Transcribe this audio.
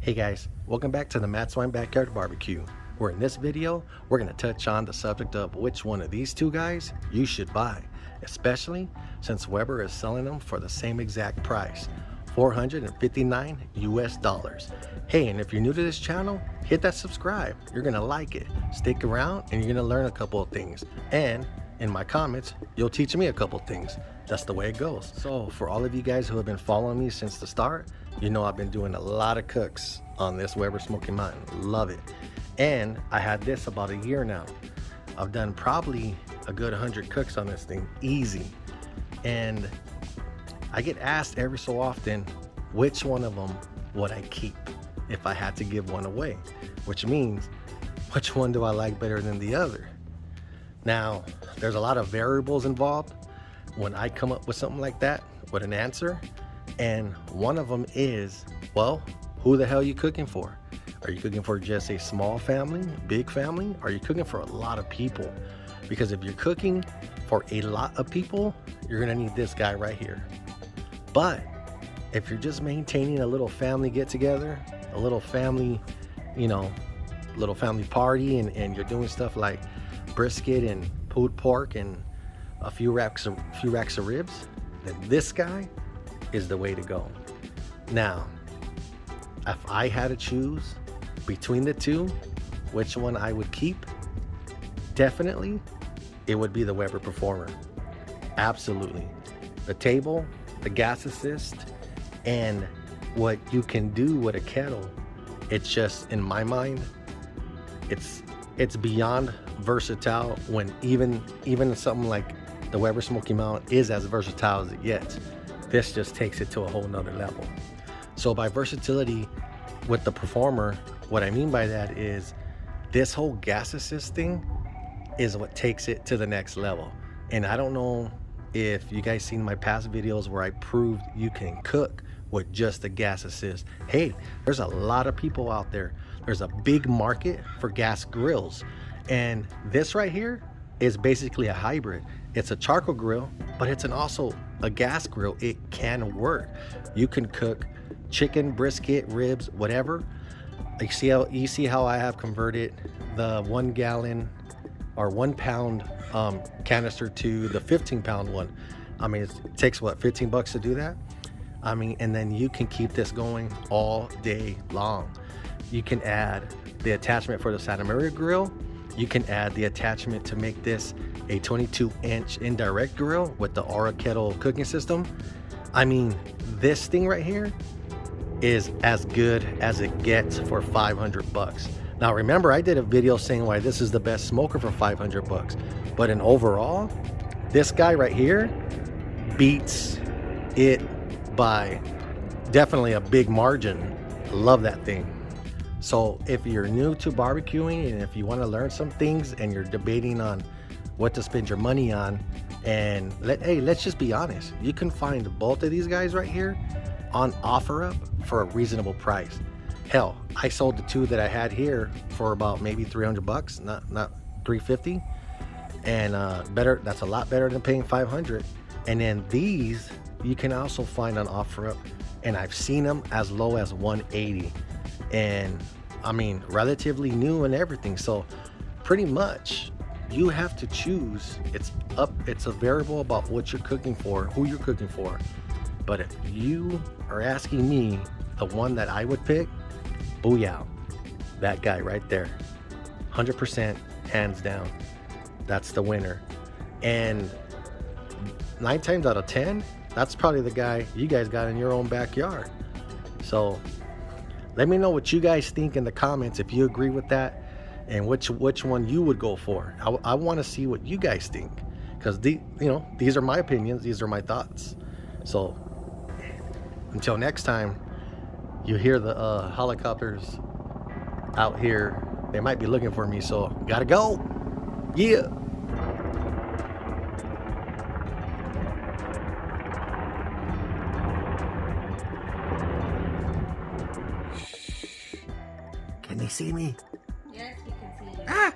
Hey guys, welcome back to the Matt's Wine Backyard Barbecue, where in this video, we're going to touch on the subject of which one of these two guys you should buy, especially since Weber is selling them for the same exact price, $459 US. Hey, and if you're new to this channel, hit that subscribe. You're going to like it. Stick around and you're going to learn a couple of things. And in my comments, you'll teach me a couple of things. That's the way it goes. So for all of you guys who have been following me since the start, you know I've been doing a lot of cooks on this Weber Smokey Mountain. Love it. And I had this about a year now. I've done probably a good 100 cooks on this thing, easy. And I get asked every so often, which one of them would I keep if I had to give one away? Which means, which one do I like better than the other? Now, there's a lot of variables involved when I come up with something like that, with an answer. And one of them is, well, who the hell are you cooking for? Are you cooking for just a small family, big family? Are you cooking for a lot of people? Because if you're cooking for a lot of people, you're gonna need this guy right here. But if you're just maintaining a little family get together, a little family, little family party, and you're doing stuff like brisket and pulled pork and a few racks of ribs, then this guy is the way to go. Now, if I had to choose between the two, which one I would keep, definitely it would be the Weber Performer. Absolutely. The table, the gas assist, and what you can do with a kettle, it's just, in my mind, it's beyond versatile, when even something like the Weber Smokey Mountain is as versatile as it gets. This just takes it to a whole nother level. So by versatility with the Performer, what I mean by that is this whole gas assist thing is what takes it to the next level. And I don't know if you guys seen my past videos where I proved you can cook with just the gas assist. Hey, there's a lot of people out there. There's a big market for gas grills. And this right here is basically a hybrid. It's a charcoal grill, but it's also a gas grill. It can work. You can cook chicken, brisket, ribs, whatever. You see how I have converted the 1 gallon or 1 pound canister to the 15-pound one. I mean, it takes what, 15 bucks to do that? I mean, and then you can keep this going all day long. You can add the attachment for the Santa Maria grill. You can add the attachment to make this a 22-inch indirect grill with the Aura Kettle cooking system. I mean, this thing right here is as good as it gets for 500 bucks. Now remember, I did a video saying why this is the best smoker for 500 bucks. But in overall, this guy right here beats it by definitely a big margin. Love that thing. So if you're new to barbecuing and if you want to learn some things and you're debating on what to spend your money on, and let's just be honest, you can find both of these guys right here on OfferUp for a reasonable price. Hell, I sold the two that I had here for about maybe 300 bucks, not 350, and that's a lot better than paying 500. And then these you can also find on OfferUp, and I've seen them as low as 180, and I mean, relatively new and everything. So pretty much you have to choose. It's a variable about what you're cooking for, who you're cooking for. But if you are asking me the one that I would pick, booyah, that guy right there, 100% hands down, that's the winner. And 9 times out of 10, that's probably the guy you guys got in your own backyard. So let me know what you guys think in the comments, if you agree with that, and which one you would go for. I want to see what you guys think, because these are my opinions, these are my thoughts. So until next time, you hear the helicopters out here. They might be looking for me, so gotta go. Yeah. Can they see me? Yes, we can see you. Ah!